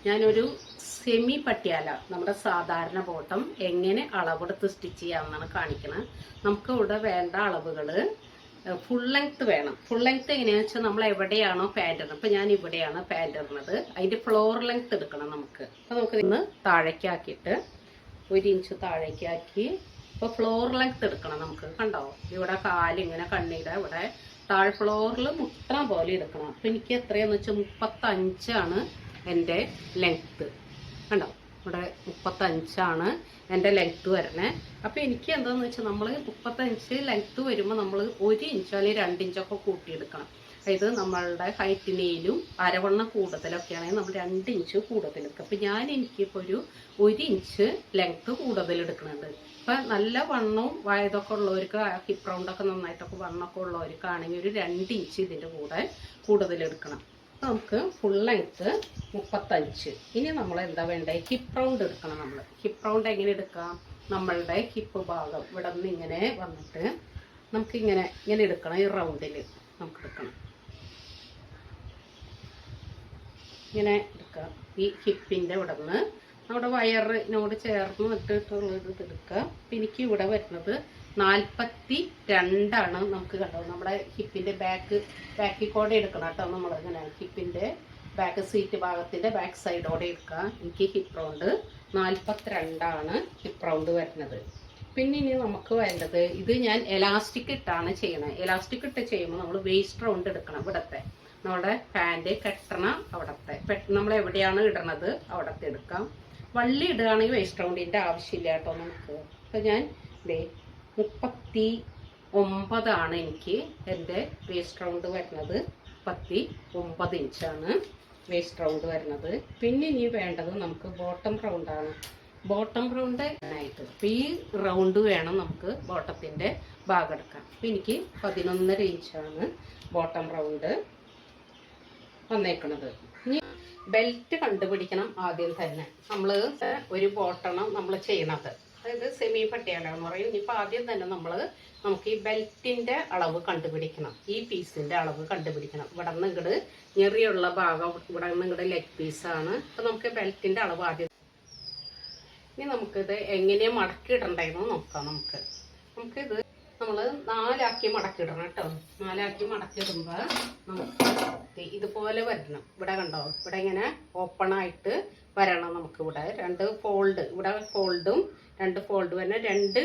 ഞാനൊരു സെമി പട്ടിയാല നമ്മുടെ സാധാരണ ബോട്ടം എങ്ങനെ അളവെടുത്ത് സ്റ്റിച്ച് ചെയ്യാമെന്നാണ് കാണിക്കുന്നത്. നമുക്ക് ഇവിടെ വേണ്ട അളവുകൾ ഫുൾ ലെങ്ത് വേണം. ഫുൾ ലെങ്ത് എങ്ങനെയാണെന്ന് വെച്ചാൽ നമ്മൾ എവിടെയാണോ പാൻറ് ഇടുന്നത്, അപ്പോൾ ഞാൻ ഇവിടെയാണ് പാൻറ് ഇടുന്നത്, അതിൻ്റെ ഫ്ലോർ ലെങ്ത് എടുക്കണം നമുക്ക്. അപ്പോൾ നമുക്ക് ഇന്ന് താഴേക്കാക്കിയിട്ട് 1 ഇഞ്ച് താഴേക്കാക്കി ഇപ്പോൾ ഫ്ലോർ ലെങ്ത് എടുക്കണം നമുക്ക്. കണ്ടോ, ഇവിടെ കാലിങ്ങനെ കണ്ണിയുടെ ഇവിടെ താഴെ ഫ്ലോറിൽ മുട്ട പോലെ എടുക്കണം. അപ്പം എനിക്ക് എത്രയാണെന്ന് വെച്ചാൽ 35 എൻ്റെ ലെങ്ത്ത്. കണ്ടോ, ഇവിടെ 35 എൻ്റെ ലെങ്ത്ത് വരണേ. അപ്പോൾ എനിക്ക് എന്താണെന്ന് വെച്ചാൽ നമ്മൾ 35 ലെങ്ത്ത് വരുമ്പോൾ നമ്മൾ 1 ഇഞ്ച് അല്ലെങ്കിൽ 2 ഇഞ്ചൊക്കെ കൂട്ടിയെടുക്കണം. അതായത് നമ്മളുടെ ഹൈറ്റിനേലും അരവണ്ണം കൂടുതലൊക്കെ ആണെങ്കിൽ നമ്മൾ 2 ഇഞ്ച് കൂടുതലെടുക്കും. അപ്പോൾ എനിക്കിപ്പോൾ ഒരു 1 ഇഞ്ച് ലെങ്ത്ത് കൂടുതലെടുക്കുന്നുണ്ട്. ഇപ്പം നല്ല വണ്ണവും വയതൊക്കെ ഉള്ളവർക്ക്, ഹിപ്പ് റൗണ്ടൊക്കെ നന്നായിട്ടൊക്കെ വണ്ണമൊക്കെ ഉള്ളവർക്കാണെങ്കിൽ ഒരു 2 ഇഞ്ച് ഇതിൻ്റെ കൂടെ കൂടുതലെടുക്കണം. അപ്പോൾ നമുക്ക് ഫുൾ ലെങ്ത്ത് 35. ഇനി നമ്മൾ എന്താ വേണ്ടത്, ഹിപ്പ് റൗണ്ട് എടുക്കണം. നമ്മൾ ഹിപ്പ് റൗണ്ട് എങ്ങനെ എടുക്കാം, നമ്മളുടെ ഹിപ്പ് ഭാഗം ഇവിടെ നിന്ന് ഇങ്ങനെ വന്നിട്ട് നമുക്കിങ്ങനെ എടുക്കണം. ഈ റൗണ്ടിൽ നമുക്ക് എടുക്കണം, ഇങ്ങനെ എടുക്കുക. ഈ ഹിപ്പിൻ്റെ ഇവിടെ നിന്ന് നമ്മുടെ വയറിനോട് ചേർന്ന് ഇട്ടിട്ടുള്ളത് എടുക്കുക. അപ്പം എനിക്ക് ഇവിടെ വരുന്നത് 42 നമുക്ക്. കണ്ടോ, നമ്മുടെ ഹിപ്പിൻ്റെ ബാക്കിൽ കൂടെ എടുക്കണം കേട്ടോ. നമ്മളിങ്ങനെ ഹിപ്പിൻ്റെ ബാക്ക് സീറ്റ് ഭാഗത്തിൻ്റെ ബാക്ക് സൈഡോടെ എടുക്കുക. എനിക്ക് ഹിപ്പ് റൗണ്ട് 42 ഹിപ്പ് റൗണ്ട് വരുന്നത്. പിന്നെ ഇനി നമുക്ക് വേണ്ടത്, ഇത് ഞാൻ എലാസ്റ്റിക് ഇട്ടാണ് ചെയ്യണത്. എലാസ്റ്റിക് ഇട്ട് ചെയ്യുമ്പോൾ നമ്മൾ വേസ്റ്റ് റൗണ്ട് എടുക്കണം. ഇവിടത്തെ നമ്മുടെ പാൻറ് കെട്ടണ അവിടത്തെ നമ്മൾ എവിടെയാണ് ഇടണത് അവിടത്തെ എടുക്കാം. വള്ളി ഇടുകയാണെങ്കിൽ വേസ്റ്റ് റൗണ്ടിൻ്റെ ആവശ്യമില്ല കേട്ടോ നമുക്ക്. അപ്പം ഞാൻ 39 എനിക്ക് എൻ്റെ വേസ്റ്റ് റൗണ്ട് വരുന്നത്. 39 ഇഞ്ചാണ് വേസ്റ്റ് റൗണ്ട് വരുന്നത്. പിന്നെ ഇനി വേണ്ടത് നമുക്ക് ബോട്ടം റൗണ്ടാണ്. ബോട്ടം റൗണ്ട് ആയിട്ട് അപ്പം ഈ റൗണ്ട് വേണം നമുക്ക് ബോട്ടത്തിൻ്റെ ഭാഗം എടുക്കാം. അപ്പം എനിക്ക് 11.5 ഇഞ്ചാണ് ബോട്ടം റൗണ്ട് വന്നേക്കണത്. ഇനി ബെൽറ്റ് കണ്ടുപിടിക്കണം. ആദ്യം തന്നെ നമ്മൾ ഒരു ബോട്ടണം നമ്മൾ ചെയ്യണത്, അതായത് സെമി പട്ടിയാല എന്ന് പറയും. ഇനിയിപ്പോൾ ആദ്യം തന്നെ നമുക്ക് ഈ ബെൽറ്റിൻ്റെ അളവ് കണ്ടുപിടിക്കണം. ഈ പീസിൻ്റെ അളവ് കണ്ടുപിടിക്കണം. ഇവിടെ നിന്ന് ഇങ്ങോട്ട് ഞെറിയുള്ള ഭാഗം, ഇവിടെ നിന്ന് ഇങ്ങോട്ട് ലെഗ് പീസാണ്. അപ്പം നമുക്ക് ബെൽറ്റിൻ്റെ അളവ് ആദ്യം. ഇനി നമുക്കിത് എങ്ങനെയാണ് മടക്കിയിടണ്ടെന്ന് നോക്കാം. നമുക്കിത് നമ്മൾ 4 ആക്കി മടക്കിയിടണം കേട്ടോ. 4 ആക്കി മടക്കിയിടുമ്പോൾ നമുക്ക് ഇതുപോലെ വരണം. ഇവിടെ കണ്ടോ, ഇവിടെ ഇങ്ങനെ ഓപ്പണായിട്ട് വരണം. നമുക്ക് ഇവിടെ 2 ഫോൾഡ്, ഇവിടെ ഫോൾഡും 2 ഫോൾഡ് വരണം. 2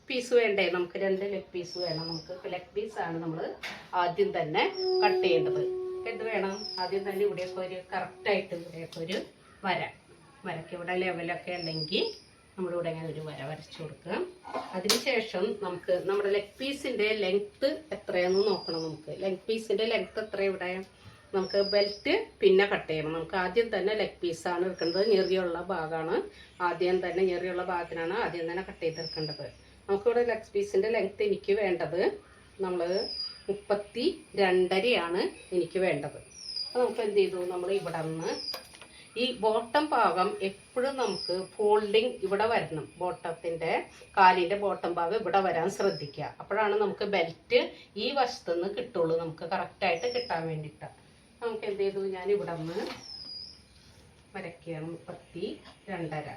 പീസ് വേണ്ടേ നമുക്ക്, 2 ലെഗ് പീസ് വേണം നമുക്ക്. ലെഗ് പീസാണ് നമ്മൾ ആദ്യം തന്നെ കട്ട് ചെയ്യേണ്ടത്. എന്ത് വേണം, ആദ്യം തന്നെ ഇവിടെയൊക്കെ ഒരു കറക്റ്റായിട്ട് ഇവിടെയൊക്കെ ഒരു വരയ്ക്ക് ഇവിടെ ലെവലൊക്കെ ഉണ്ടെങ്കിൽ നമ്മളിവിടെ ഇങ്ങനെ ഒരു വര വരച്ചു കൊടുക്കുക. അതിനുശേഷം നമുക്ക് നമ്മുടെ ലെഗ് പീസിൻ്റെ ലെങ്ത്ത് എത്രയാണെന്ന് നോക്കണം. നമുക്ക് ലെഗ് പീസിൻ്റെ ലെങ്ത്ത് എത്ര, ഇവിടെ നമുക്ക് ബെൽറ്റ് പിന്നെ കട്ട് ചെയ്യണം. നമുക്ക് ആദ്യം തന്നെ ലെഗ് പീസാണ് എടുക്കേണ്ടത്. ഞെറിയുള്ള ഭാഗമാണ് ഞെറിയുള്ള ഭാഗത്തിനാണ് ആദ്യം തന്നെ കട്ട് ചെയ്തെടുക്കേണ്ടത്. നമുക്കിവിടെ ലെഗ് പീസിൻ്റെ ലെങ്ത്ത് എനിക്ക് വേണ്ടത് നമ്മൾ 32.5 എനിക്ക് വേണ്ടത്. അപ്പോൾ നമുക്ക് എന്ത് ചെയ്തു, നമ്മൾ ഇവിടെ നിന്ന് ഈ ബോട്ടം ഭാഗം എപ്പോഴും നമുക്ക് ഫോൾഡിങ് ഇവിടെ വരണം. ബോട്ടത്തിൻ്റെ കാലിൻ്റെ ബോട്ടം ഭാഗം ഇവിടെ വരാൻ ശ്രദ്ധിക്കുക. അപ്പോഴാണ് നമുക്ക് ബെൽറ്റ് ഈ വശത്തുനിന്ന് കിട്ടുള്ളൂ, നമുക്ക് കറക്റ്റായിട്ട് കിട്ടാൻ വേണ്ടിയിട്ട്. നമുക്ക് എന്ത് ചെയ്തു, ഞാൻ ഇവിടെ നിന്ന് വരയ്ക്കുകയാണ് 32.5.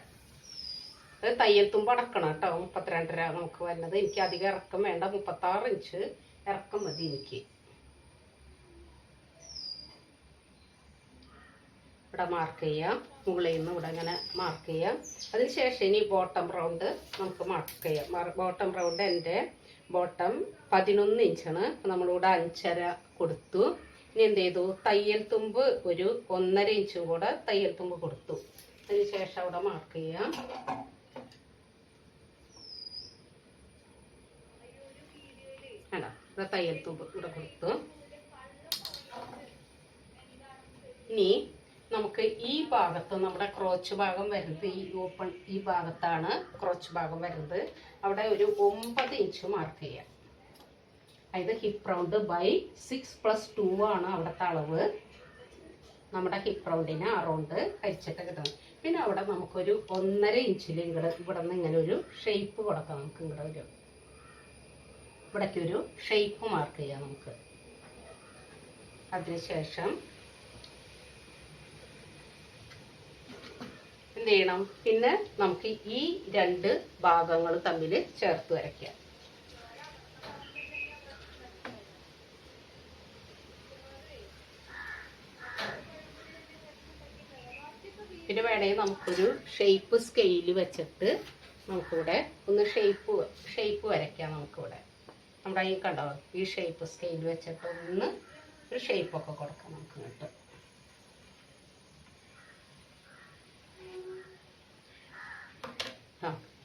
അത് തയ്യൽ തുമ്പ് അടക്കണം കേട്ടോ. 32.5 നമുക്ക് വരുന്നത്. എനിക്ക് അധികം ഇറക്കം വേണ്ട, 36 ഇഞ്ച് ഇറക്കം മതി എനിക്ക്. ഇവിടെ മാർക്ക് ചെയ്യാം, മുകളിൽ നിന്ന് ഇവിടെ ഇങ്ങനെ മാർക്ക് ചെയ്യാം. അതിനുശേഷം ഇനി ബോട്ടം റൗണ്ട് നമുക്ക് മാർക്ക് ചെയ്യാം. ബോട്ടം റൗണ്ട് എൻ്റെ ബോട്ടം 11 ഇഞ്ചാണ്. നമ്മളിവിടെ 5.5 കൊടുത്തു. ഇനി എന്ത് ചെയ്തു, തയ്യൽ തുമ്പ് ഒരു 1.5 ഇഞ്ചും കൂടെ തയ്യൽ തുമ്പ് കൊടുത്തു. അതിനുശേഷം അവിടെ മാർക്ക് ചെയ്യാം. വേണ്ട, ഇവിടെ തയ്യൽ തുമ്പ് ഇവിടെ കൊടുത്തു. ഇനി നമുക്ക് ഈ ഭാഗത്ത് നമ്മുടെ ക്രോച്ച് ഭാഗം വരുന്നത്, ഈ ഭാഗത്താണ് ക്രോച്ച് ഭാഗം വരുന്നത്. അവിടെ ഒരു 9 ഇഞ്ച് മാർക്ക് ചെയ്യാം. അതായത് ഹിപ്പ് റൗണ്ട് ബൈ 6+2 അവിടുത്തെ അളവ്. നമ്മുടെ ഹിപ്പ് റൗണ്ടിന് ആ റൗണ്ട് ഹരിച്ചിട്ട് കിട്ടണം. പിന്നെ അവിടെ നമുക്കൊരു 1.5 ഇഞ്ചിൽ ഇവിടെ നിന്ന് ഇങ്ങനെ ഒരു ഷേപ്പ് കൊടുക്കാം. നമുക്ക് ഇവിടേക്ക് ഒരു ഷേപ്പ് മാർക്ക് ചെയ്യാം നമുക്ക്. എന്ത് ചെയ്യണം, പിന്നെ നമുക്ക് ഈ രണ്ട് ഭാഗങ്ങൾ തമ്മിൽ ചേർത്ത് വരയ്ക്കാം. പിന്നെ വേണമെങ്കിൽ നമുക്കൊരു ഷേപ്പ് സ്കെയിൽ വെച്ചിട്ട് നമുക്കിവിടെ ഒന്ന് ഷേപ്പ് വരയ്ക്കാം. നമുക്കിവിടെ നമ്മുടെ ഈ കണ്ടോ, ഈ ഷേപ്പ് സ്കെയിൽ വെച്ചിട്ട് ഒന്ന് ഒരു ഷേപ്പൊക്കെ കൊടുക്കാം നമുക്ക് ഇങ്ങോട്ട്.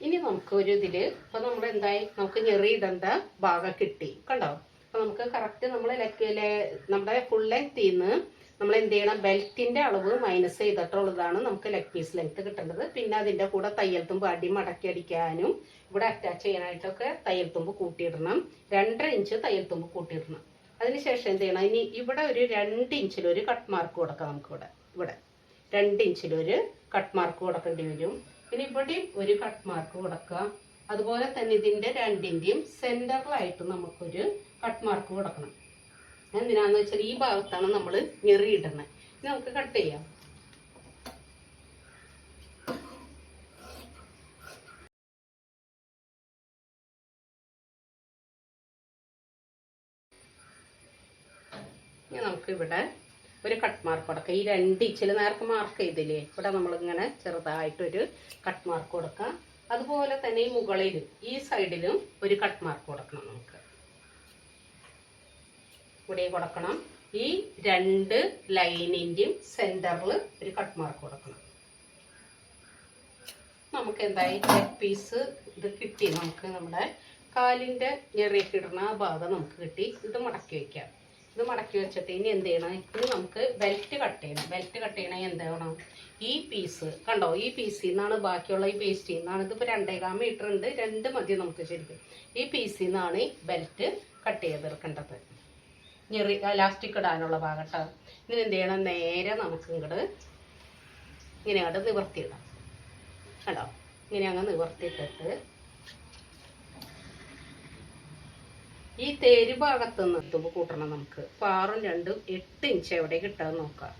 ഇനി നമുക്ക് ഒരു ഇതിൽ ഇപ്പം നമ്മൾ എന്തായി, നമുക്ക് ഞെറിയിടേണ്ട ഭാഗം കിട്ടി കണ്ടോ. അപ്പം നമുക്ക് കറക്റ്റ് നമ്മൾ നമ്മുടെ ഫുൾ ലെങ്ത്തിൽ നിന്ന് നമ്മൾ എന്ത് ചെയ്യണം, ബെൽറ്റിൻ്റെ അളവ് മൈനസ് ചെയ്തിട്ടുള്ളതാണ് നമുക്ക് ലെഗ് പീസ് ലെങ്ത് കിട്ടേണ്ടത്. പിന്നെ അതിൻ്റെ കൂടെ തയ്യൽ തുമ്പ് അടി മടക്കി അടിക്കാനും ഇവിടെ അറ്റാച്ച് ചെയ്യാനായിട്ടൊക്കെ തയ്യൽ തുമ്പ് കൂട്ടിയിടണം. 2.5 ഇഞ്ച് തയ്യൽ തുമ്പ് കൂട്ടിയിടണം. അതിനുശേഷം എന്ത് ചെയ്യണം, ഇനി ഇവിടെ ഒരു 2 ഇഞ്ചിലൊരു കട്ട് മാർക്ക് കൊടുക്കാം. നമുക്കിവിടെ ഇവിടെ 2 ഇഞ്ചിലൊരു കട്ട് മാർക്ക് കൊടുക്കേണ്ടി വരും. പിന്നെ ഇവിടെയും ഒരു കട്ട് മാർക്ക് കൊടുക്കാം. അതുപോലെ തന്നെ ഇതിൻ്റെ രണ്ടിൻ്റെയും സെൻറ്ററിലായിട്ട് നമുക്കൊരു കട്ട് മാർക്ക് കൊടുക്കണം. എന്തിനാന്ന് വെച്ചാൽ ഈ ഭാഗത്താണ് നമ്മൾ ഞെറിയിടുന്നത്. ഇനി നമുക്ക് കട്ട് ചെയ്യാം. ഇനി നമുക്കിവിടെ ഒരു കട്ട് മാർക്ക് കൊടുക്കാം. ഈ 2 ഇഞ്ചിൽ നേരത്തെ മാർക്ക് ചെയ്തില്ലേ, ഇവിടെ നമ്മളിങ്ങനെ ചെറുതായിട്ടൊരു കട്ട് മാർക്ക് കൊടുക്കാം. അതുപോലെ തന്നെ ഈ മുകളിൽ ഈ സൈഡിലും ഒരു കട്ട് മാർക്ക് കൊടുക്കണം. നമുക്ക് ഇവിടെ കൊടുക്കണം. ഈ 2 ലൈനിൻ്റെയും സെൻറ്ററിൽ ഒരു കട്ട് മാർക്ക് കൊടുക്കണം. നമുക്ക് എന്തായി ലെഗ് പീസ് ഇത് കിട്ടി. നമുക്ക് നമ്മുടെ കാലിൻ്റെ ഞെറിയൊക്കെ ഇടുന്ന ആ ഭാഗം നമുക്ക് കിട്ടി. ഇത് മടക്കി വയ്ക്കാം. ഇത് മടക്കി വെച്ചിട്ട് ഇനി എന്ത് ചെയ്യണം, ഇത് നമുക്ക് ബെൽറ്റ് കട്ട് ചെയ്യണം. ബെൽറ്റ് കട്ട് ചെയ്യണമെങ്കിൽ എന്ത് ചെയ്യണം, ഈ പീസ് കണ്ടോ, ഈ പീസിൽ നിന്നാണ് ബാക്കിയുള്ള ഈ പേസ്റ്റിൽ നിന്നാണ്, ഇതിപ്പോൾ 2.25 മീറ്റർ ഉണ്ട്, 2 മതി നമുക്ക് ശരിക്കും. ഈ പീസിൽ നിന്നാണ് ഈ ബെൽറ്റ് കട്ട് ചെയ്തെടുക്കേണ്ടത്. ഞെറി ഇലാസ്റ്റിക് ഇടാനുള്ള ഭാഗട്ടോ. ഇനി എന്ത് ചെയ്യണം, നേരെ നമുക്ക് ഇങ്ങോട്ട് ഇങ്ങനെ അങ്ങോട്ട് നിവർത്തിയിടാം. കണ്ടോ, ഇങ്ങനെ അങ്ങ് നിവർത്തിയിട്ടിട്ട് ഈ തേര് ഭാഗത്തുനിന്ന് എത്തുമ്പോൾ കൂട്ടണം നമുക്ക്. 6ഉം 2ഉം 8 ഇഞ്ച് എവിടെ കിട്ടാൻ നോക്കാം.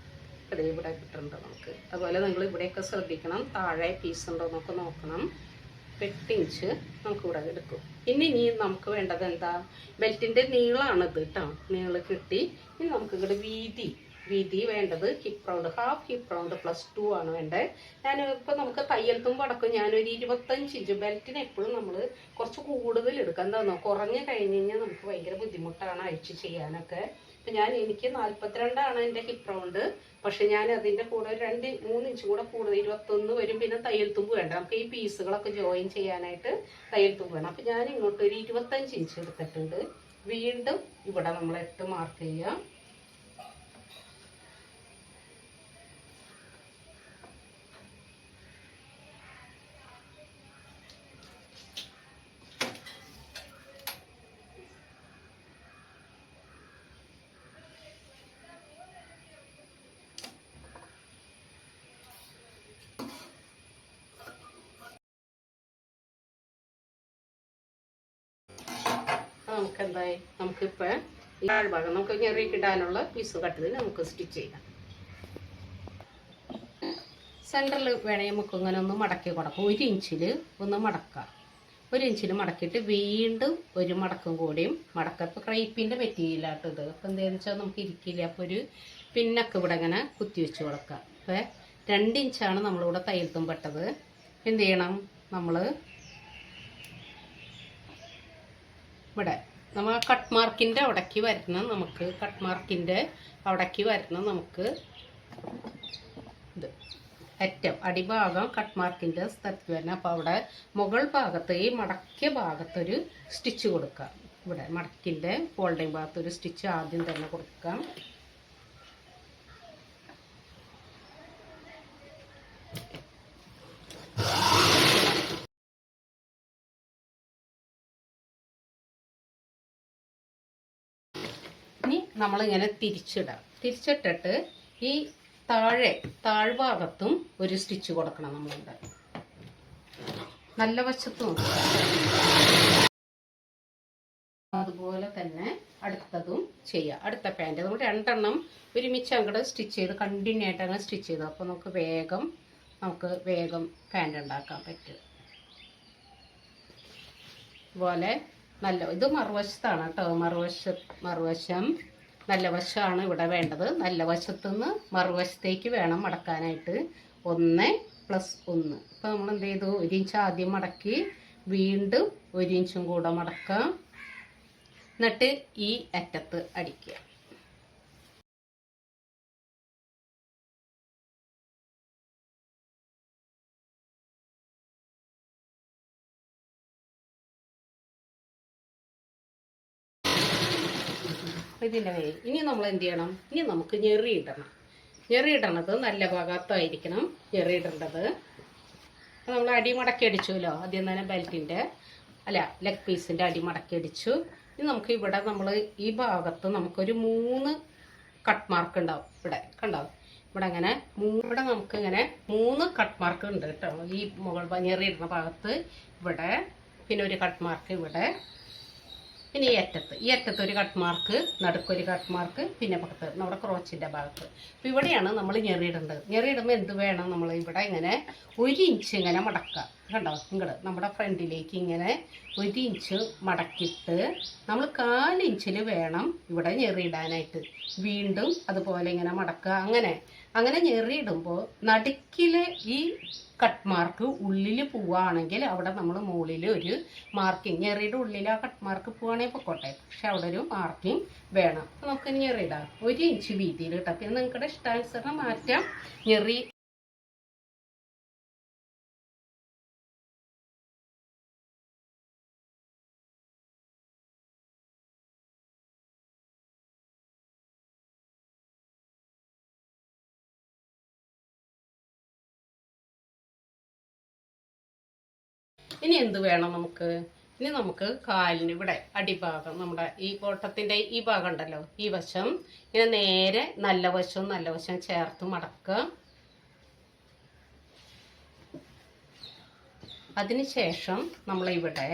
അത് ഇവിടെ കിട്ടുന്നുണ്ട് നമുക്ക്. അതുപോലെ നിങ്ങൾ ഇവിടെയൊക്കെ ശ്രദ്ധിക്കണം, താഴെ പീസ് ഉണ്ടോ എന്നൊക്കെ നോക്കണം. 8 ഇഞ്ച് നമുക്കിവിടെ എടുക്കും. ഇനി നമുക്ക് വേണ്ടത് എന്താ, ബെൽറ്റിൻ്റെ നീളമാണിത് കേട്ടോ. നീളം കിട്ടി. ഇനി നമുക്ക് ഇവിടെ വീതി വേണ്ടത് hip round, half hip round +2 ആണ് വേണ്ടത്. ഇപ്പോൾ നമുക്ക് തയ്യൽ തുമ്പ് അടക്കം ഞാനൊരു 25 ഇഞ്ച്. ബെൽറ്റിന് എപ്പോഴും നമ്മൾ കുറച്ച് കൂടുതൽ എടുക്കാം. എന്താണെന്നോ, കുറഞ്ഞ് കഴിഞ്ഞ് കഴിഞ്ഞാൽ നമുക്ക് ഭയങ്കര ബുദ്ധിമുട്ടാണ് അഴിച്ച് ചെയ്യാനൊക്കെ. ഇപ്പം എനിക്ക് 42 ആണ് എൻ്റെ ഹിപ്പ് റൗണ്ട്. പക്ഷെ ഞാൻ അതിൻ്റെ കൂടെ 2-3 ഇഞ്ച് കൂടെ കൂടുതൽ 21 വരും. പിന്നെ തയ്യൽ തുമ്പ് വേണ്ട, നമുക്ക് ഈ പീസുകളൊക്കെ ജോയിൻ ചെയ്യാനായിട്ട് തയ്യൽ തുമ്പ് വേണം. അപ്പം ഞാൻ ഇങ്ങോട്ട് ഒരു 25 ഇഞ്ച് എടുത്തിട്ടുണ്ട്. വീണ്ടും ഇവിടെ നമ്മൾ 8 മാർക്ക് ചെയ്യുക. നമുക്ക് എന്തായി, നമുക്കിപ്പോൾ ഈ താഴ്ഭാഗം നമുക്ക് ഞെറിയിടാനുള്ള പീസ് കട്ട് നമുക്ക് സ്റ്റിച്ച് ചെയ്യാം. സെൻറ്ററിൽ വേണമെങ്കിൽ നമുക്ക് ഇങ്ങനെ ഒന്ന് മടക്കി കൊടുക്കാം. 1 ഇഞ്ചിൽ ഒന്ന് മടക്കാം. 1 ഇഞ്ചിൽ മടക്കിയിട്ട് വീണ്ടും ഒരു മടക്കും കൂടിയും മടക്കാം. ഇപ്പോൾ ക്രൈപ്പിൻ്റെ മെറ്റീരിയലായിട്ട് ഇത്. അപ്പോൾ എന്താണെന്ന് വെച്ചാൽ നമുക്ക് ഇരിക്കില്ല. അപ്പോൾ ഒരു പിന്നൊക്കെ ഇവിടെ ഇങ്ങനെ കുത്തി വെച്ച് കൊടുക്കാം. അപ്പോൾ 2 ഇഞ്ചാണ് നമ്മളിവിടെ തയ്യൽ തുമ്പട്ടത്. എന്ത് ചെയ്യണം, നമ്മൾ ഇവിടെ നമ്മൾ കട്ട് മാർക്കിൻ്റെ അവിടേക്ക് വരണം. നമുക്ക് കട്ട് മാർക്കിൻ്റെ അവിടേക്ക് വരണം. നമുക്ക് ഇത് അറ്റം അടിഭാഗം കട്ട് മാർക്കിൻ്റെ സ്ഥലത്ത് വരണം. അപ്പോൾ അവിടെ മുകൾ ഭാഗത്ത് ഈ മടക്കിയ ഭാഗത്തൊരു സ്റ്റിച്ച് കൊടുക്കാം. ഇവിടെ മടക്കിൻ്റെ ഫോൾഡിങ് ഭാഗത്തൊരു സ്റ്റിച്ച് ആദ്യം തന്നെ കൊടുക്കാം. ഇനി നമ്മളിങ്ങനെ തിരിച്ചിട്ടിട്ട് ഈ താഴ്ഭാഗത്തും ഒരു സ്റ്റിച്ച് കൊടുക്കണം. നമ്മളിവിടെ നല്ല വശത്തും അതുപോലെ തന്നെ അടുത്തതും ചെയ്യുക. അടുത്ത പാൻറ് നമ്മൾ 2 എണ്ണം ഒരുമിച്ച് അങ്ങോട്ട് സ്റ്റിച്ച് ചെയ്ത് കണ്ടിന്യൂ ആയിട്ട് അങ്ങനെ സ്റ്റിച്ച് ചെയ്തു. അപ്പോൾ നമുക്ക് വേഗം നമുക്ക് വേഗം പാൻറ് ഉണ്ടാക്കാൻ പറ്റും. അതുപോലെ ഇത് മറുവശത്താണ് കേട്ടോ. മറുവശം നല്ല വശമാണ് ഇവിടെ വേണ്ടത്. നല്ല വശത്തുനിന്ന് മറുവശത്തേക്ക് വേണം മടക്കാനായിട്ട്. 1 + 1. ഇപ്പം നമ്മൾ എന്ത് ചെയ്തു, 1 ഇഞ്ച് ആദ്യം മടക്കി, വീണ്ടും 1 ഇഞ്ചും കൂടെ മടക്കാം. എന്നിട്ട് ഈ അറ്റത്ത് അടിക്കുക. ഇതിൻ്റെ ഇനി നമ്മൾ എന്ത് ചെയ്യണം, ഇനി നമുക്ക് ഞെറിയിടണം. ഞെറിയിടണത് നല്ല ഭാഗത്തായിരിക്കണം ഞെറിയിടേണ്ടത്. നമ്മൾ അടി മടക്കി അടിച്ചുല്ലോ ആദ്യം തന്നെ, ബെൽറ്റിൻ്റെ ലെഗ് പീസിൻ്റെ അടി മടക്കി അടിച്ചു. ഇനി നമുക്ക് ഇവിടെ നമ്മൾ ഈ ഭാഗത്ത് നമുക്കൊരു 3 കട്ട് മാർക്ക് ഉണ്ടാവും. ഇവിടെ കണ്ടോ, ഇവിടെ അങ്ങനെ ഇവിടെ നമുക്ക് ഇങ്ങനെ 3 കട്ട് മാർക്ക് ഉണ്ട് കേട്ടോ. ഈ മുകൾ ഞെറിയിടുന്ന ഭാഗത്ത് ഇവിടെ, പിന്നെ ഒരു കട്ട് മാർക്ക് ഇവിടെ, പിന്നെ ഈ അറ്റത്ത് ഒരു കട്ട് മാർക്ക്, നടുക്കൊരു കട്ട് മാർക്ക്, പിന്നെ പക്കത്ത് നമ്മുടെ ക്രോച്ചിൻ്റെ ഭാഗത്ത്. അപ്പോൾ ഇവിടെയാണ് നമ്മൾ ഞെറിയിടേണ്ടത്. ഞെറിയിടുമ്പോൾ എന്ത് വേണം, നമ്മൾ ഇവിടെ ഇങ്ങനെ 1 ഇഞ്ച് ഇങ്ങനെ മടക്കുക. കണ്ടോ, ഇങ്ങോട്ട് നമ്മുടെ ഫ്രണ്ടിലേക്ക് ഇങ്ങനെ 1 ഇഞ്ച് മടക്കിയിട്ട് നമ്മൾ 4 ഇഞ്ചിൽ വേണം ഇവിടെ ഞെറിയിടാനായിട്ട്. വീണ്ടും അതുപോലെ ഇങ്ങനെ മടക്കുക. അങ്ങനെ ഞെറിയിടുമ്പോൾ നടുക്കിലെ ഈ കട്ട് മാർക്ക് ഉള്ളിൽ പോവുകയാണെങ്കിൽ അവിടെ നമ്മൾ മുകളിൽ ഒരു മാർക്കിങ്, ഞെറിയുടെ ഉള്ളിൽ ആ കട്ട് മാർക്ക് പോവുകയാണെങ്കിൽ പൊക്കോട്ടെ, പക്ഷെ അവിടെ ഒരു മാർക്കിങ് വേണം. അപ്പോൾ നമുക്ക് ഞെറിയിടാം 1 ഇഞ്ച് വീതിയിൽ കിട്ടാം. പിന്നെ നിങ്ങളുടെ ഇഷ്ടാനുസരണം മാറ്റാം. ഞെറി ഇനി എന്ത് വേണം നമുക്ക്, ഇനി നമുക്ക് കാലിന് ഇവിടെ അടിഭാഗം, നമ്മുടെ ഈ കോട്ടത്തിൻ്റെ ഈ ഭാഗം ഉണ്ടല്ലോ, ഈ വശം ഇങ്ങനെ നേരെ നല്ല വശം ചേർത്ത് മടക്കുക. അതിനുശേഷം നമ്മളിവിടെ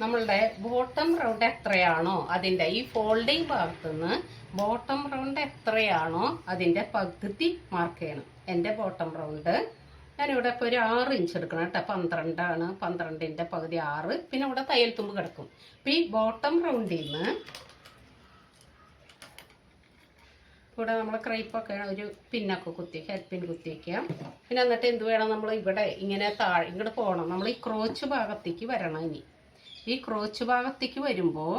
നമ്മളുടെ ബോട്ടം റൗണ്ട് എത്രയാണോ അതിൻ്റെ, ഈ ഫോൾഡിങ് ഭാഗത്തുനിന്ന് ബോട്ടം റൗണ്ട് എത്രയാണോ അതിൻ്റെ പകുതി മാർക്ക് ചെയ്യണം. എൻ്റെ ബോട്ടം റൗണ്ട് ഞാനിവിടെ ഇപ്പോൾ ഒരു 6 ഇഞ്ച് എടുക്കണം കേട്ടോ. 12 ആണ്. 12ൻ്റെ പകുതി 6. പിന്നെ ഇവിടെ തയ്യൽ തുമ്പ് കിടക്കും. അപ്പോൾ ഈ ബോട്ടം റൗണ്ടിൽ നിന്ന് ഇവിടെ നമ്മൾ ക്രൈപ്പൊക്കെ ഒരു പിന്നൊക്കെ ഹെൽപ്പിൻ കുത്തി വയ്ക്കാം. പിന്നെ എന്നിട്ട് എന്ത് വേണം, നമ്മൾ ഇവിടെ ഇങ്ങനെ ഇങ്ങോട്ട് പോകണം. നമ്മൾ ഈ ക്രോച്ച് ഭാഗത്തേക്ക് വരണം. ഇനി ഈ ക്രോച്ച് ഭാഗത്തേക്ക് വരുമ്പോൾ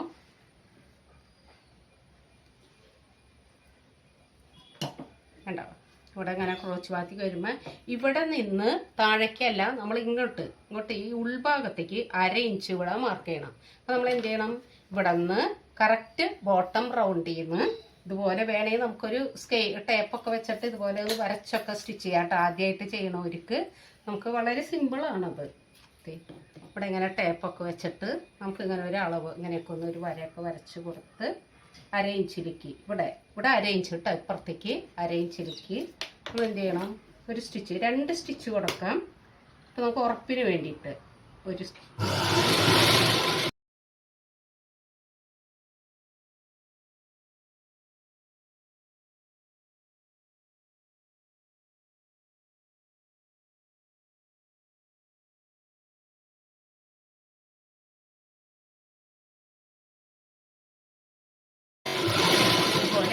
കണ്ടോ, ഇവിടെ ഇങ്ങനെ ക്രോച്ച് ഭാഗത്തേക്ക് വരുമ്പോൾ ഇവിടെ നിന്ന് താഴേക്കല്ല, നമ്മൾ ഇങ്ങോട്ട് ഈ ഉൾഭാഗത്തേക്ക് 1/2 ഇഞ്ച് ഇവിടെ മാർക്ക് ചെയ്യണം. അപ്പോൾ നമ്മൾ എന്ത് ചെയ്യണം, ഇവിടെ നിന്ന് കറക്റ്റ് ബോട്ടം റൗണ്ടിൽ നിന്ന് ഇതുപോലെ വേണമെങ്കിൽ നമുക്കൊരു ടേപ്പൊക്കെ വെച്ചിട്ട് ഇതുപോലെ ഒന്ന് വരച്ചൊക്കെ സ്റ്റിച്ച് ചെയ്യാം കേട്ടോ. ആദ്യമായിട്ട് ചെയ്യണവർക്ക് നമുക്ക് വളരെ സിമ്പിളാണത്. ഇവിടെ ഇങ്ങനെ ടേപ്പൊക്കെ വെച്ചിട്ട് നമുക്ക് ഇങ്ങനെ ഒരു അളവ് ഇങ്ങനെയൊക്കെ ഒന്ന് ഒരു വരയൊക്കെ വരച്ച് കൊടുത്ത് 1/2 ഇഞ്ചിലേക്ക് ഇവിടെ 1/2 ഇഞ്ച് കേട്ടോ, ഇപ്പുറത്തേക്ക് 1/2 ഇഞ്ചിലേക്ക് നമ്മൾ എന്ത് ചെയ്യണം, ഒരു സ്റ്റിച്ച് 2 സ്റ്റിച്ച് കൊടുക്കാം. അപ്പോൾ നമുക്ക് ഉറപ്പിന് വേണ്ടിയിട്ട് ഒരു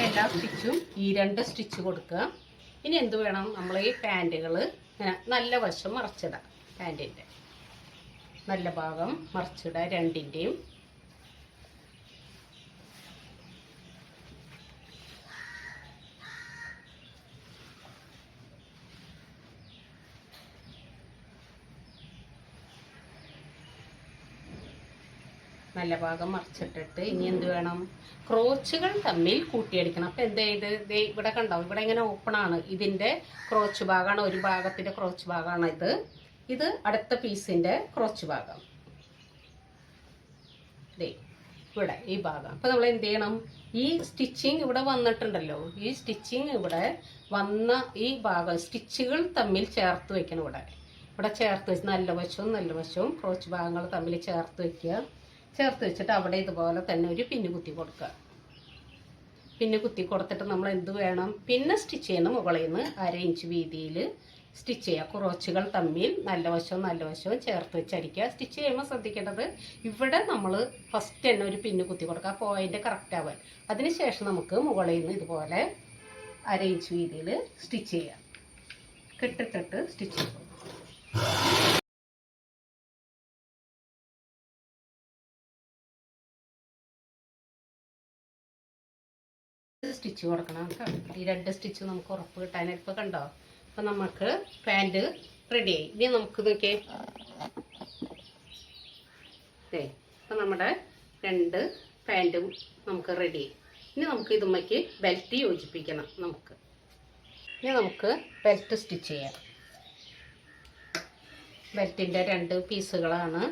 എല്ലാ സ്റ്റിച്ചും ഈ 2 സ്റ്റിച്ച് കൊടുക്കുക. ഇനി എന്ത് വേണം, നമ്മൾ ഈ പാൻറ്റുകൾ നല്ല വശം മറച്ചിടാം. പാൻറ്റിൻ്റെ നല്ല ഭാഗം മറച്ചിടാം രണ്ടിൻ്റെയും. നല്ല ഭാഗം മറിച്ചിട്ടിട്ട് ഇനി എന്ത് വേണം, ക്രോച്ചുകൾ തമ്മിൽ കൂട്ടിയടിക്കണം. അപ്പം എന്ത് ചെയ്ത് ഇവിടെ കണ്ടോ, ഇവിടെ ഇങ്ങനെ ഓപ്പണാണ്. ഇതിൻ്റെ ക്രോച്ച് ഭാഗമാണ്, ഒരു ഭാഗത്തിൻ്റെ ക്രോച്ച് ഭാഗമാണ് ഇത് അടുത്ത പീസിൻ്റെ ക്രോച്ച് ഭാഗം ഇവിടെ ഈ ഭാഗം. അപ്പം നമ്മൾ എന്ത് ചെയ്യണം, ഈ സ്റ്റിച്ചിങ് ഇവിടെ വന്നിട്ടുണ്ടല്ലോ, ഈ സ്റ്റിച്ചിങ് ഇവിടെ വന്ന ഈ ഭാഗം സ്റ്റിച്ചുകൾ തമ്മിൽ ചേർത്ത് വെക്കണം. ഇവിടെ ചേർത്ത് വെച്ച് നല്ല വശവും ക്രോച്ച് ഭാഗങ്ങൾ തമ്മിൽ ചേർത്ത് വെക്കുക. ചേർത്ത് വെച്ചിട്ട് അവിടെ ഇതുപോലെ തന്നെ ഒരു പിന്ന് കുത്തി കൊടുക്കുക. പിന്നെ കുത്തി കൊടുത്തിട്ട് നമ്മൾ എന്ത് വേണം, പിന്നെ സ്റ്റിച്ച് ചെയ്യുന്ന മുകളിൽ നിന്ന് 1/2 ഇഞ്ച് വീതിയിൽ സ്റ്റിച്ച് ചെയ്യുക. ക്രോച്ചുകൾ തമ്മിൽ നല്ല വശവും ചേർത്ത് വെച്ചടിക്കുക. സ്റ്റിച്ച് ചെയ്യുമ്പോൾ ശ്രദ്ധിക്കേണ്ടത്, ഇവിടെ നമ്മൾ ഫസ്റ്റ് തന്നെ ഒരു പിന്ന് കുത്തി കൊടുക്കുക, പോയിന്റ് കറക്റ്റ് ആവാൻ. അതിനുശേഷം നമുക്ക് മുകളിൽ നിന്ന് ഇതുപോലെ 1/2 ഇഞ്ച് വീതിയിൽ സ്റ്റിച്ച് ചെയ്യുക. കെട്ടിട്ടിട്ട് സ്റ്റിച്ച് ചെയ്യുക. സ്റ്റിച്ച് കൊടുക്കണം കേട്ടോ. ഈ 2 സ്റ്റിച്ച് നമുക്ക് ഉറപ്പ് കിട്ടാനായിട്ട്. ഇപ്പോൾ കണ്ടോ, അപ്പം നമുക്ക് പാൻറ് റെഡിയായി. ഇനി നമുക്ക് നോക്കിയേ, അപ്പം നമ്മുടെ 2 പാൻറ്റും നമുക്ക് റെഡിയായി. ഇനി നമുക്ക് ഇതുമ്മയ്ക്ക് ബെൽറ്റ് യോജിപ്പിക്കണം. ഇനി നമുക്ക് ബെൽറ്റ് സ്റ്റിച്ച് ചെയ്യാം. ബെൽറ്റിൻ്റെ 2 പീസുകളാണ്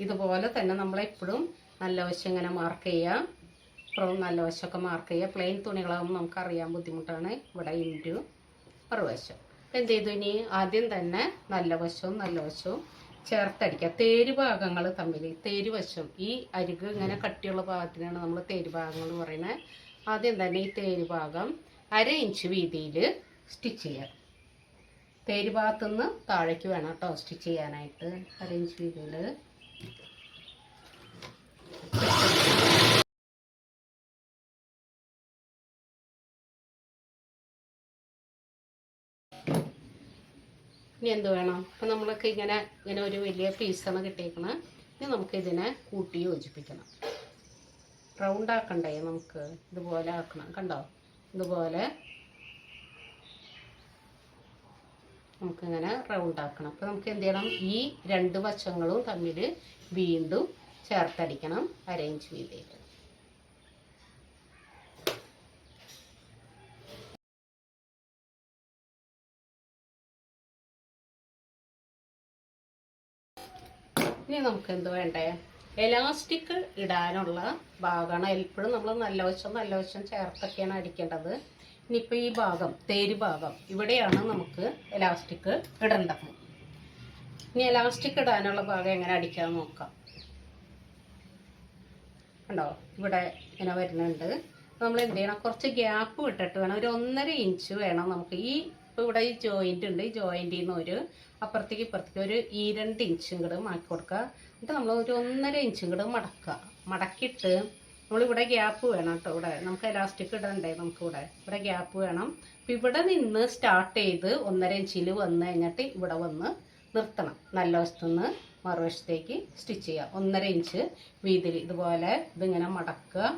ഇതുപോലെ തന്നെ നമ്മളെപ്പോഴും നല്ല വശം ഇങ്ങനെ മാർക്ക് ചെയ്യാം. അപ്പുറവും നല്ല വശമൊക്കെ മാർക്ക് ചെയ്യുക. പ്ലെയിൻ തുണികളാകുമ്പോൾ നമുക്കറിയാൻ ബുദ്ധിമുട്ടാണ്. ഇവിടെ ഇൻറ്റു മറുവശം. അപ്പം എന്ത് ചെയ്തു, ഇനി ആദ്യം തന്നെ നല്ല വശവും ചേർത്തടിക്കുക. തേര് ഭാഗങ്ങൾ തമ്മിൽ, തേര് വശം, ഈ അരിക് ഇങ്ങനെ കട്ടിയുള്ള ഭാഗത്തിനാണ് നമ്മൾ തേര് ഭാഗങ്ങൾ പറയുന്നത്. ആദ്യം തന്നെ ഈ തേര് ഭാഗം 1/2 ഇഞ്ച് വീതിയിൽ സ്റ്റിച്ച് ചെയ്യുക. തേര് ഭാഗത്തുനിന്ന് താഴേക്ക് വേണം കേട്ടോ സ്റ്റിച്ച് ചെയ്യാനായിട്ട്. 1/2 ഇഞ്ച് വീതിയിൽ ഇനി എന്ത് വേണം, അപ്പം നമ്മളൊക്കെ ഇങ്ങനെ ഒരു വലിയ പീസാണ് കിട്ടിയേക്കുന്നത്. ഇനി നമുക്ക് ഇതിനെ കൂട്ടി യോജിപ്പിക്കണം. റൗണ്ട് ആക്കണ്ടേ, നമുക്ക് ഇതുപോലെ ആക്കണം. കണ്ടോ, ഇതുപോലെ നമുക്കിങ്ങനെ റൗണ്ട് ആക്കണം. അപ്പോൾ നമുക്ക് എന്ത് ചെയ്യണം, ഈ 2 വശങ്ങളും തമ്മിൽ വീണ്ടും ചേർത്തടിക്കണം 1/2 ഇഞ്ച് വീതിയിൽ. ഇനി നമുക്ക് എന്ത് വേണ്ടേ, എലാസ്റ്റിക് ഇടാനുള്ള ഭാഗമാണ്. എപ്പോഴും നമ്മൾ നല്ല വശം ചേർത്തൊക്കെയാണ് അടിക്കേണ്ടത്. ഇനിയിപ്പോൾ ഈ ഭാഗം, തേര് ഭാഗം, ഇവിടെയാണ് നമുക്ക് എലാസ്റ്റിക് ഇടേണ്ടത്. ഇനി എലാസ്റ്റിക് ഇടാനുള്ള ഭാഗം എങ്ങനെ അടിക്കാമെന്ന് നോക്കാം. കണ്ടോ, ഇവിടെ ഇങ്ങനെ വരുന്നുണ്ട്. നമ്മൾ എന്ത് ചെയ്യണം, കുറച്ച് ഗ്യാപ്പ് വിട്ടിട്ട് വേണം, ഒരു 1.5 ഇഞ്ച് വേണം നമുക്ക്. ഇപ്പോൾ ഇവിടെ ഈ ജോയിൻ്റ് ഉണ്ട്, ഈ ജോയിൻറ്റിൽ നിന്ന് ഒരു അപ്പുറത്തേക്ക് ഇപ്പുറത്തേക്ക് ഒരു 2 ഇഞ്ചും കൂടെ മാറ്റി കൊടുക്കുക. എന്നിട്ട് നമ്മൾ ഒരു 1.5 ഇഞ്ചും കൂടെ മടക്കിയിട്ട് നമ്മളിവിടെ ഗ്യാപ്പ് വേണം കേട്ടോ. ഇവിടെ നമുക്ക് എലാസ്റ്റിക് ഇടണ്ടേ, ഇവിടെ ഗ്യാപ്പ് വേണം. അപ്പം ഇവിടെ നിന്ന് സ്റ്റാർട്ട് ചെയ്ത് 1.5 ഇഞ്ചിൽ വന്ന് കഴിഞ്ഞിട്ട് ഇവിടെ വന്ന് നിർത്തണം. നല്ല വശത്തുനിന്ന് മറുവശത്തേക്ക് സ്റ്റിച്ച് ചെയ്യുക. 1.5 ഇഞ്ച് വീതിയിൽ ഇതുപോലെ ഇതിങ്ങനെ മടക്കുക.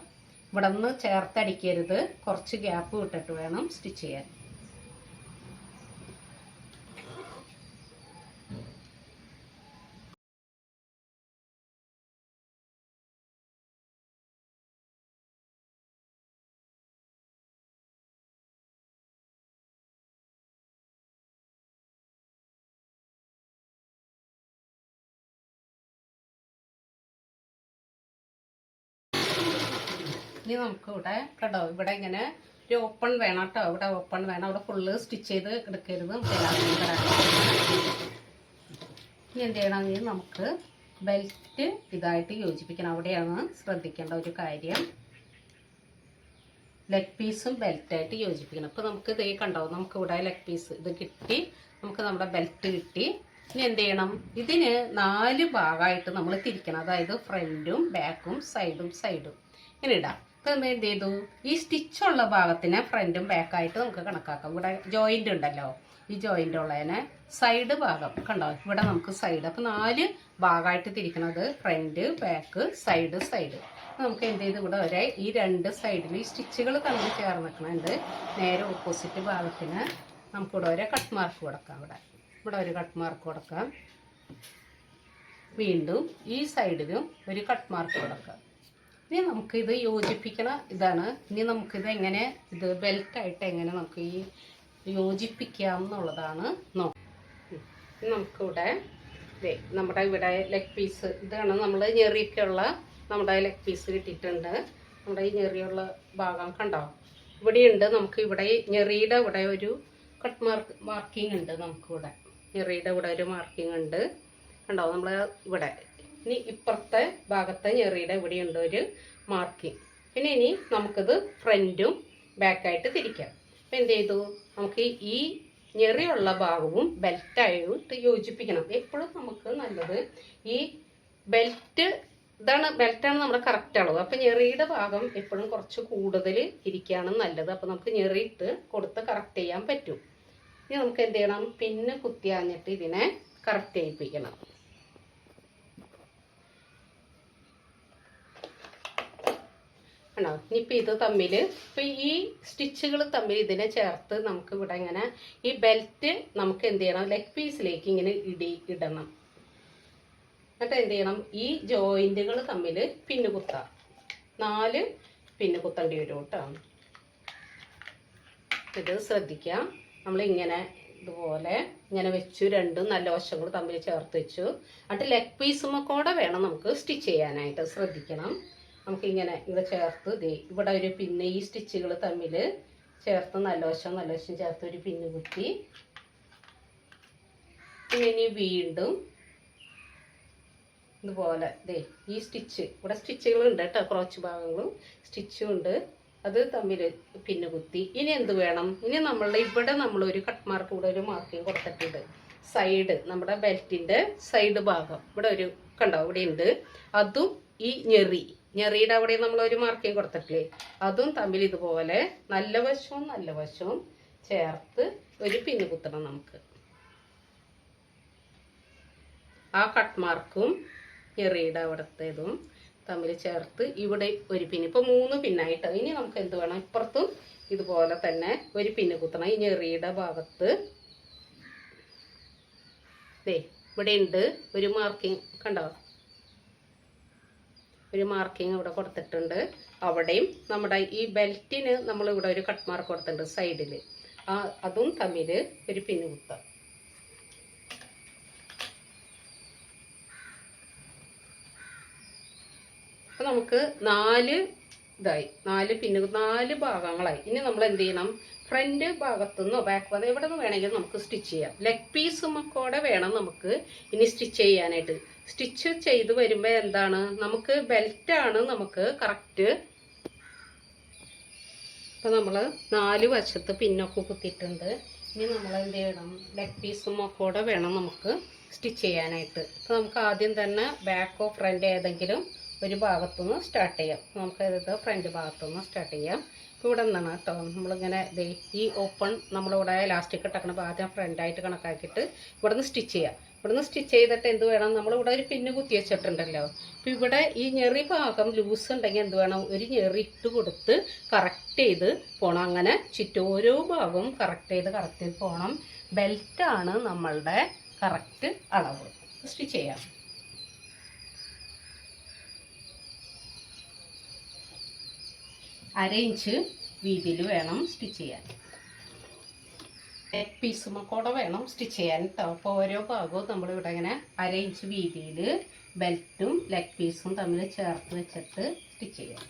ഇവിടെ നിന്ന് ചേർത്തടിക്കരുത്, കുറച്ച് ഗ്യാപ്പ് വിട്ടിട്ട് വേണം സ്റ്റിച്ച് ചെയ്യാൻ. ഇനി നമുക്ക് ഇവിടെ കേട്ടോ, ഇവിടെ ഇങ്ങനെ ഒരു ഓപ്പൺ വേണം കേട്ടോ. ഇവിടെ ഓപ്പൺ വേണം, അവിടെ ഫുള്ള് സ്റ്റിച്ച് ചെയ്ത് എടുക്കരുത്. ഇനി എന്ത് ചെയ്യണമെങ്കിൽ നമുക്ക് ബെൽറ്റ് ഇതായിട്ട് യോജിപ്പിക്കണം. അവിടെയാണ് ശ്രദ്ധിക്കേണ്ട ഒരു കാര്യം. ലെഗ് പീസും ബെൽറ്റായിട്ട് യോജിപ്പിക്കണം. അപ്പോൾ നമുക്ക് ഇതേ കണ്ടോ, നമുക്ക് ഇവിടെ ലെഗ് പീസ് ഇത് കിട്ടി, നമുക്ക് നമ്മുടെ ബെൽറ്റ് കിട്ടി. ഇനി എന്ത് ചെയ്യണം, ഇതിന് 4 ഭാഗമായിട്ട് നമ്മൾ തിരിക്കണം. അതായത് ഫ്രണ്ടും ബാക്കും സൈഡും ഇങ്ങനെ ഇടാം. അപ്പോൾ എന്ത് ചെയ്തു, ഈ സ്റ്റിച്ചുള്ള ഭാഗത്തിനെ ഫ്രണ്ടും ബാക്കായിട്ട് നമുക്ക് കണക്കാക്കാം. ഇവിടെ ജോയിൻ്റ് ഉണ്ടല്ലോ, ഈ ജോയിൻ്റ് ഉള്ളതിനെ സൈഡ് ഭാഗം കണ്ടോ, ഇവിടെ നമുക്ക് സൈഡ്. അപ്പോൾ 4 ഭാഗമായിട്ട് തിരിക്കണത് ഫ്രണ്ട്, ബാക്ക്, സൈഡ്. നമുക്ക് എന്ത് ചെയ്ത് ഇവിടെ വരെ ഈ 2 സൈഡിൽ ഈ സ്റ്റിച്ചുകൾ തമ്മിൽ ചേർന്നിട്ടുണ്ട്. നേരെ ഓപ്പോസിറ്റ് ഭാഗത്തിന് നമുക്കിവിടെ ഒരു കട്ട് മാർക്ക് കൊടുക്കാം. ഇവിടെ ഒരു കട്ട് മാർക്ക് കൊടുക്കാം. വീണ്ടും ഈ സൈഡിലും ഒരു കട്ട് മാർക്ക് കൊടുക്കാം. ഇനി നമുക്കിത് യോജിപ്പിക്കണ ഇതാണ്. ഇനി നമുക്കിത് എങ്ങനെ, ഇത് ബെൽറ്റായിട്ട് എങ്ങനെ നമുക്ക് ഈ യോജിപ്പിക്കാം എന്നുള്ളതാണ് നമുക്കിവിടെ നമ്മുടെ ഇവിടെ ലെഗ് പീസ് ഇതാണ്. നമ്മൾ ഞെറിയൊക്കെയുള്ള നമ്മുടെ ലെഗ് പീസ് കിട്ടിയിട്ടുണ്ട്. നമ്മുടെ ഈ ഞെറിയുള്ള ഭാഗം കണ്ടോ, ഇവിടെയുണ്ട്. നമുക്ക് ഇവിടെ ഞെറിയുടെ ഇവിടെ ഒരു കട്ട് മാർക്കിംഗ് ഉണ്ട്. നമുക്കിവിടെ ഞെറിയുടെ ഇവിടെ ഒരു മാർക്കിംഗ് ഉണ്ട് കണ്ടോ, നമ്മൾ ഇവിടെ. ഇനി ഇപ്പുറത്തെ ഭാഗത്തെ ഞെറിയുടെ ഇവിടെയുണ്ട് ഒരു മാർക്കിംഗ്. പിന്നെ ഇനി നമുക്കിത് ഫ്രണ്ടും ബാക്കായിട്ട് തിരിക്കാം. അപ്പം എന്ത് ചെയ്തു, നമുക്ക് ഈ ഞെറിയുള്ള ഭാഗവും ബെൽറ്റായിട്ട് യോജിപ്പിക്കണം. എപ്പോഴും നമുക്ക് നല്ലത് ഈ ബെൽറ്റ്, ബെൽറ്റാണ് നമ്മുടെ കറക്റ്റ് അളവ്. അപ്പം ഞെറിയുടെ ഭാഗം എപ്പോഴും കുറച്ച് കൂടുതൽ ഇരിക്കുകയാണ് നല്ലത്. അപ്പം നമുക്ക് ഞെറിയിട്ട് കൊടുത്ത് കറക്റ്റ് ചെയ്യാൻ പറ്റും. ഇനി നമുക്ക് എന്ത് ചെയ്യണം, പിന്നെ കുത്തിയാഞ്ഞിട്ട് ഇതിനെ കറക്റ്റ് ചെയ്യിപ്പിക്കണം. ആണോ, ഇനിയിപ്പോൾ ഇത് തമ്മിൽ, ഇപ്പം ഈ സ്റ്റിച്ചുകൾ തമ്മിൽ ഇതിനെ ചേർത്ത് നമുക്ക് ഇവിടെ ഇങ്ങനെ ഈ ബെൽറ്റ് നമുക്ക് എന്ത് ചെയ്യണം, ലെഗ് പീസിലേക്ക് ഇങ്ങനെ ഇടണം. എന്നിട്ട് എന്ത് ചെയ്യണം, ഈ ജോയിൻറ്റുകൾ തമ്മിൽ പിന്ന് കുത്താം. 4 പിന്ന് കുത്തേണ്ടി വരും കേട്ടോ. ഇത് ശ്രദ്ധിക്കാം. നമ്മളിങ്ങനെ ഇതുപോലെ ഇങ്ങനെ വെച്ചു, രണ്ടും നല്ല വശങ്ങൾ തമ്മിൽ ചേർത്ത് വെച്ചു. എന്നിട്ട് ലെഗ് പീസുമൊക്കെ വേണം നമുക്ക് സ്റ്റിച്ച് ചെയ്യാനായിട്ട്. ശ്രദ്ധിക്കണം, നമുക്കിങ്ങനെ ഇവിടെ ചേർത്ത് ഇവിടെ ഒരു പിന്നെ ഈ സ്റ്റിച്ചുകൾ തമ്മിൽ ചേർത്ത് നല്ല വശം ചേർത്ത് ഒരു പിന്ന് കുത്തി. പിന്നെ ഇനി വീണ്ടും ഇതുപോലെ ഈ സ്റ്റിച്ച്, ഇവിടെ സ്റ്റിച്ചുകളുണ്ട് കേട്ടോ, ക്രോച്ച് ഭാഗങ്ങളും സ്റ്റിച്ചും ഉണ്ട്, അത് തമ്മിൽ പിന്നെ കുത്തി. ഇനി എന്ത് വേണം, ഇനി നമ്മളുടെ ഇവിടെ നമ്മളൊരു കട്ട് മാർക്ക്, ഇവിടെ ഒരു മാർക്കിങ് കൊടുത്തിട്ടുണ്ട്. സൈഡ്, നമ്മുടെ ബെൽറ്റിൻ്റെ സൈഡ് ഭാഗം ഇവിടെ ഒരു കണ്ടോ, ഇവിടെ ഉണ്ട്. അതും ഈ ഞെറിയുടെ അവിടെ നമ്മളൊരു മാർക്കിങ് കൊടുത്തിട്ടില്ലേ, അതും തമ്മിൽ ഇതുപോലെ നല്ല വശവും ചേർത്ത് ഒരു പിന്ന് കുത്തണം. നമുക്ക് ആ കട്ട് മാർക്കും ഞെറിയുടെ അവിടത്തേതും തമ്മിൽ ചേർത്ത് ഇവിടെ ഒരു പിന്ന്. ഇപ്പോൾ 3 പിന്നായിട്ട്. ഇനി നമുക്ക് എന്ത് വേണം, ഇപ്പുറത്തും ഇതുപോലെ തന്നെ ഒരു പിന്ന് കുത്തണം. ഈ ഞെറിയുടെ ഭാഗത്ത് ഇവിടെ ഉണ്ട് ഒരു മാർക്കിങ് കണ്ടോ, ഒരു മാർക്കിങ് ഇവിടെ കൊടുത്തിട്ടുണ്ട്. അവിടെയും നമ്മുടെ ഈ ബെൽറ്റിന് നമ്മളിവിടെ ഒരു കട്ട് മാർക്ക് കൊടുത്തിട്ടുണ്ട് സൈഡിൽ. അതും തമ്മിൽ ഒരു പിന്ന് കുത്താം. അപ്പം നമുക്ക് 4 ഭാഗങ്ങളായി. ഇനി നമ്മൾ എന്ത് ചെയ്യണം, ഫ്രണ്ട് ഭാഗത്തുനിന്നോ ബാക്ക് ഭാഗത്ത് എവിടെ നിന്ന് വേണമെങ്കിലും നമുക്ക് സ്റ്റിച്ച് ചെയ്യാം. ലെഗ് പീസുമൊക്കെ വേണം നമുക്ക് ഇനി സ്റ്റിച്ച് ചെയ്യാനായിട്ട്. സ്റ്റിച്ച് ചെയ്ത് വരുമ്പോൾ എന്താണ്, നമുക്ക് ബെൽറ്റാണ് നമുക്ക് കറക്റ്റ്. ഇപ്പം നമ്മൾ 4 വശത്ത് പിന്നൊക്കെ കുത്തിയിട്ടുണ്ട്. ഇനി നമ്മൾ എന്ത് ചെയ്യണം, ലെഗ് പീസുമൊക്കെ വേണം നമുക്ക് സ്റ്റിച്ച് ചെയ്യാനായിട്ട്. അപ്പോൾ നമുക്ക് ആദ്യം തന്നെ ബാക്കോ ഫ്രണ്ട് ഏതെങ്കിലും ഒരു ഭാഗത്തുനിന്ന് സ്റ്റാർട്ട് ചെയ്യാം. നമുക്കത് ഫ്രണ്ട് ഭാഗത്തുനിന്ന് സ്റ്റാർട്ട് ചെയ്യാം. ഇപ്പോൾ ഇവിടെ നിന്നാണ് കേട്ടോ നമ്മളിങ്ങനെ ഈ ഓപ്പൺ നമ്മളിവിടെ ഇലാസ്റ്റിക് ഇട്ടക്കണം. ആദ്യം ഫ്രണ്ടായിട്ട് കണക്കാക്കിയിട്ട് ഇവിടെ നിന്ന് സ്റ്റിച്ച് ചെയ്യാം. ഇവിടെ നിന്ന് സ്റ്റിച്ച് ചെയ്തിട്ട് എന്ത് വേണം, നമ്മളിവിടെ ഒരു പിന്ന് കുത്തി വെച്ചിട്ടുണ്ടല്ലോ. അപ്പോൾ ഇവിടെ ഈ ഞെറി ഭാഗം ലൂസ് ഉണ്ടെങ്കിൽ എന്ത് വേണം, ഒരു ഞെറി ഇട്ട് കൊടുത്ത് കറക്റ്റ് ചെയ്ത് പോകണം. അങ്ങനെ ഓരോ ഭാഗവും കറക്റ്റ് ചെയ്ത് പോകണം. ബെൽറ്റാണ് നമ്മളുടെ കറക്റ്റ് അളവ്. സ്റ്റിച്ച് ചെയ്യാം. അര ഇഞ്ച് വീതിയിൽ വേണം സ്റ്റിച്ച് ചെയ്യാൻ. ലെഗ് പീസുമൊക്കെ വേണം സ്റ്റിച്ച് ചെയ്യാൻ കേട്ടോ. അപ്പോൾ ഓരോ ഭാഗവും നമ്മളിവിടെ ഇങ്ങനെ അര ഇഞ്ച് വീതിയിൽ ബെൽറ്റും ലെഗ് പീസും തമ്മിൽ ചേർത്ത് വെച്ചിട്ട് സ്റ്റിച്ച് ചെയ്യാം.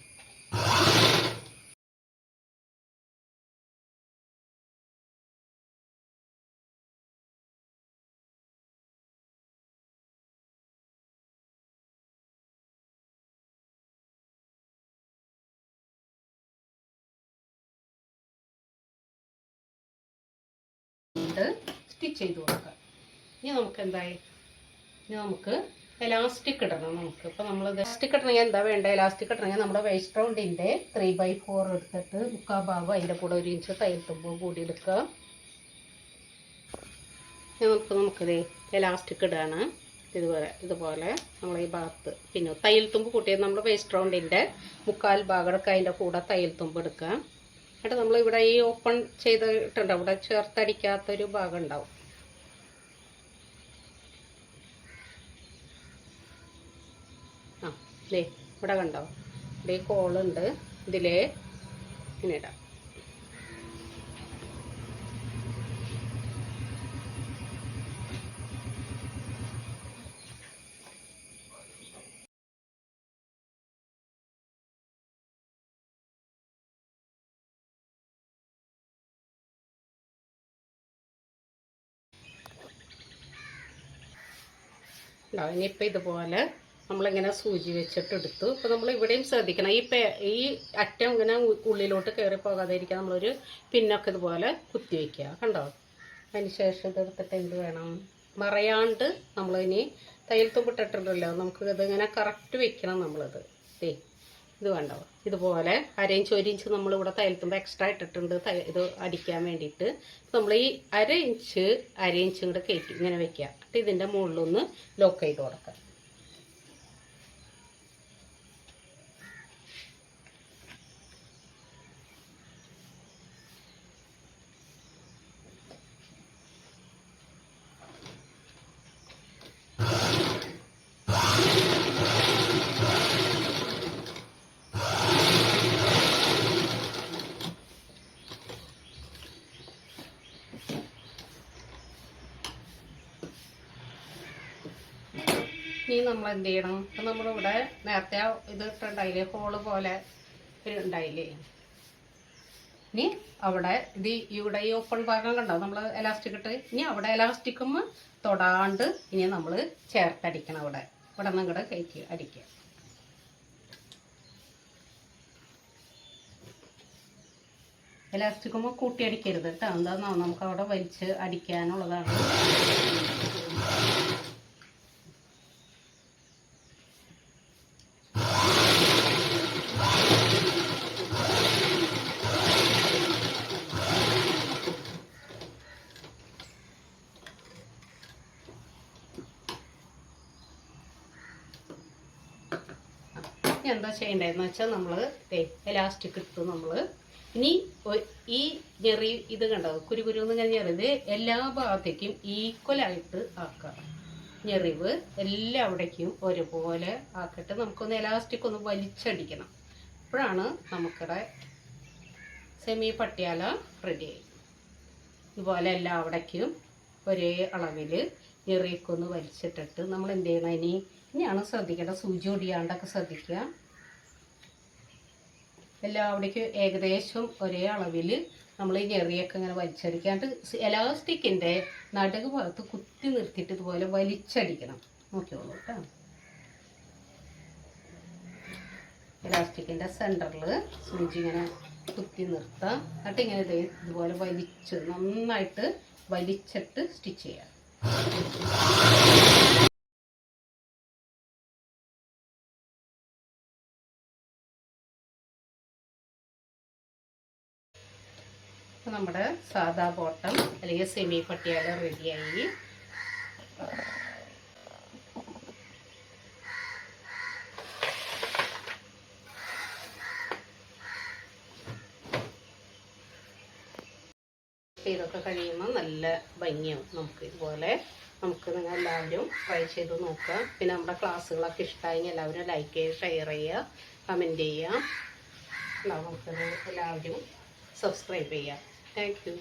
സ്റ്റിച്ച് ചെയ്ത് കൊടുക്കുക. ഇനി നമുക്ക് നമുക്ക് എലാസ്റ്റിക് ഇടണം. നമുക്ക് ഇപ്പോൾ നമ്മൾ എലാസ്റ്റിക് ഇടണമെങ്കിൽ എന്താ വേണ്ടത്, എലാസ്റ്റിക് ഇടണമെങ്കിൽ നമ്മുടെ വേസ്റ്റ് റൗണ്ടിൻ്റെ 3/4 എടുത്തിട്ട് 3/4 ഭാഗം അതിൻ്റെ കൂടെ 1 ഇഞ്ച് തയ്യൽ തുമ്പ് കൂടി എടുക്കുക. നമുക്കിത് എലാസ്റ്റിക് ഇടാണ്. ഇതുപോലെ നമ്മൾ ഈ ഭാഗത്ത് പിന്നെ തയ്യൽ തുമ്പ് കൂട്ടിയത് നമ്മൾ വേസ്റ്റ് റൗണ്ടിൻ്റെ 3/4 ഭാഗം എടുക്കുക. അതിൻ്റെ കൂടെ തയ്യൽ തുമ്പ് എടുക്കുക. എന്നിട്ട് നമ്മളിവിടെ ഈ ഓപ്പൺ ചെയ്തിട്ടുണ്ട്, ഇവിടെ ചേർത്തടിക്കാത്തൊരു ഭാഗം ഉണ്ടാവും. ഇവിടെ കണ്ടോ, ഇവിടെ കോളുണ്ട്, ഇതിലേ ഇങ്ങനെ ഇടാം. ഇനിയിപ്പോൾ ഇതുപോലെ നമ്മളിങ്ങനെ സൂചി വെച്ചിട്ട് എടുത്തു. അപ്പോൾ നമ്മൾ ഇവിടെയും ശ്രദ്ധിക്കണം, ഈ അറ്റം ഇങ്ങനെ ഉള്ളിലോട്ട് കയറി പോകാതിരിക്കാൻ നമ്മളൊരു പിന്നൊക്കെ ഇതുപോലെ കുത്തി വയ്ക്കുക. കണ്ടോ? അതിന് ശേഷം ഇതെടുത്തിട്ട് എന്ത് വേണം, മറയാണ്ട് നമ്മളിനി തയ്യൽ തുമ്പിട്ടിട്ടുണ്ടല്ലോ, നമുക്ക് ഇതിങ്ങനെ കറക്റ്റ് വെക്കണം. നമ്മളിത് ഇത് വേണ്ടോ, ഇതുപോലെ 1/2 ഇഞ്ച് 1 ഇഞ്ച് നമ്മളിവിടെ തയ്യൽ തുമ്പ് എക്സ്ട്രാ ഇട്ടിട്ടുണ്ട് ഇത് അടിക്കാൻ വേണ്ടിയിട്ട്. നമ്മൾ ഈ 1/2 ഇഞ്ച് കൂടെ കയറ്റി ഇങ്ങനെ വെക്കുക. എന്നിട്ട് ഇതിൻ്റെ മുകളിലൊന്ന് ലോക്ക് ചെയ്ത് കൊടുക്കാം. ഇനി നമ്മൾ എന്ത് ചെയ്യണം, അപ്പം നമ്മളിവിടെ നേരത്തെ ഇത് ഇട്ടുണ്ടായില്ലേ, ഹോള് പോലെ ഉണ്ടായില്ലേ, ഇനി അവിടെ ഇത് ഇവിടെ ഈ ഓപ്പൺ ഭാഗം കണ്ടോ നമ്മൾ എലാസ്റ്റിക് ഇട്ട്, ഇനി അവിടെ എലാസ്റ്റിക്കുമ്പോൾ തൊടാണ്ട് ഇനി നമ്മൾ ചേർത്തടിക്കണം. ഇവിടെ നിന്ന് ഇങ്ങോട്ട് കയറ്റി അടിക്കുക. എലാസ്റ്റിക്കുമ്പോൾ കൂട്ടി അടിക്കരുത് കേട്ടോ, എന്താണെന്നോ നമുക്ക് അവിടെ വലിച്ച് അടിക്കാനുള്ളതാണ്. എന്താ ചെയ്യേണ്ടതെന്ന് വെച്ചാൽ നമ്മൾ എലാസ്റ്റിക് ഇട്ട് നമ്മൾ ഇനി ഈ ഞെറി ഇത് കണ്ടോ, കുരുകുരുന്ന് ഇങ്ങനെ ഞെറിത് എല്ലാ ഭാഗത്തേക്കും ഈക്വലായിട്ട് ആക്കുക. ഞെറിവ് എല്ലാവിടേക്കും ഒരുപോലെ ആക്കിയിട്ട് നമുക്കൊന്ന് എലാസ്റ്റിക് ഒന്ന് വലിച്ചടിക്കണം. അപ്പോഴാണ് നമുക്കിവിടെ സെമി പട്ടിയാല റെഡിയായി. ഇതുപോലെ എല്ലാവിടേക്കും ഒരേ അളവിൽ ഞെറിയൊക്കെ വലിച്ചിട്ടിട്ട് നമ്മൾ എന്ത് ചെയ്യണം, ഇനിയാണ് ശ്രദ്ധിക്കേണ്ടത്, സൂചി ഒടിയാണ്ടൊക്കെ ശ്രദ്ധിക്കുക. എല്ലാവിടേക്കും ഏകദേശം ഒരേ അളവിൽ നമ്മൾ ഈ ഞെറിയൊക്കെ ഇങ്ങനെ വലിച്ചടിക്കാണ്ട് എലാസ്റ്റിക്കിൻ്റെ നടുക്ക് ഭാഗത്ത് കുത്തി നിർത്തിയിട്ട് ഇതുപോലെ വലിച്ചടിക്കണം. നോക്കിയോളൂ കേട്ടോ. എലാസ്റ്റിക്കിൻ്റെ സെൻറ്ററിൽ സൂചി ഇങ്ങനെ കുത്തി നിർത്തുക. എന്നിട്ട് ഇങ്ങനെ ഇതുപോലെ നന്നായിട്ട് വലിച്ചിട്ട് സ്റ്റിച്ച് ചെയ്യാം. നമ്മുടെ സാദാ ബോട്ടം അല്ലെങ്കിൽ സെമി പട്ടിയാല റെഡിയായി. ഇതൊക്കെ കഴിയുമ്പോൾ നല്ല ഭംഗിയാവും. നമുക്ക് ഇതുപോലെ നിങ്ങൾ എല്ലാവരും ട്രൈ ചെയ്ത് നോക്കുക. പിന്നെ നമ്മുടെ ക്ലാസ്സുകളൊക്കെ ഇഷ്ടമായെങ്കിൽ എല്ലാവരും ലൈക്ക് ചെയ്യുക, ഷെയർ ചെയ്യുക, കമൻറ്റ് ചെയ്യുക. നമുക്ക് എല്ലാവരും സബ്സ്ക്രൈബ് ചെയ്യുക. Thank you.